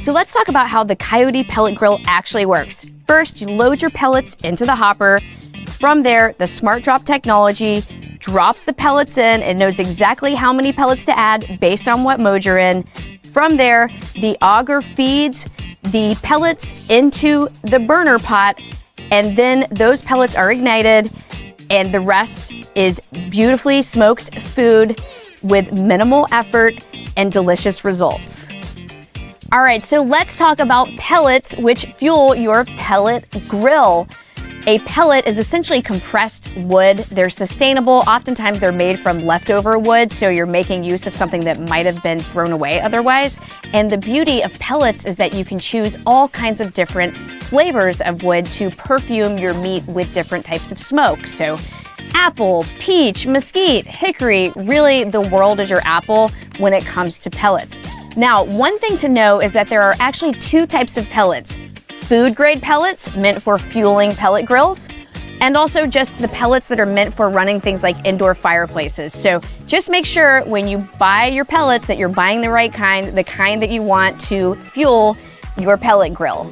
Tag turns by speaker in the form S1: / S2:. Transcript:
S1: So let's talk about how the Coyote pellet grill actually works. First, you load your pellets into the hopper. From there, the Smart Drop technology drops the pellets in. It knows exactly how many pellets to add based on what mode you're in. From there, the auger feeds the pellets into the burner pot, and then those pellets are ignited, and the rest is beautifully smoked food with minimal effort and delicious results. All right, so let's talk about pellets, which fuel your pellet grill. A pellet is essentially compressed wood. They're sustainable. Oftentimes they're made from leftover wood, so you're making use of something that might have been thrown away otherwise. And the beauty of pellets is that you can choose all kinds of different flavors of wood to perfume your meat with different types of smoke. So apple, peach, mesquite, hickory, really the world is your apple when it comes to pellets. Now, one thing to know is that there are actually two types of pellets. Food grade pellets meant for fueling pellet grills, and also just the pellets that are meant for running things like indoor fireplaces. So just make sure when you buy your pellets that you're buying the right kind, the kind that you want to fuel your pellet grill.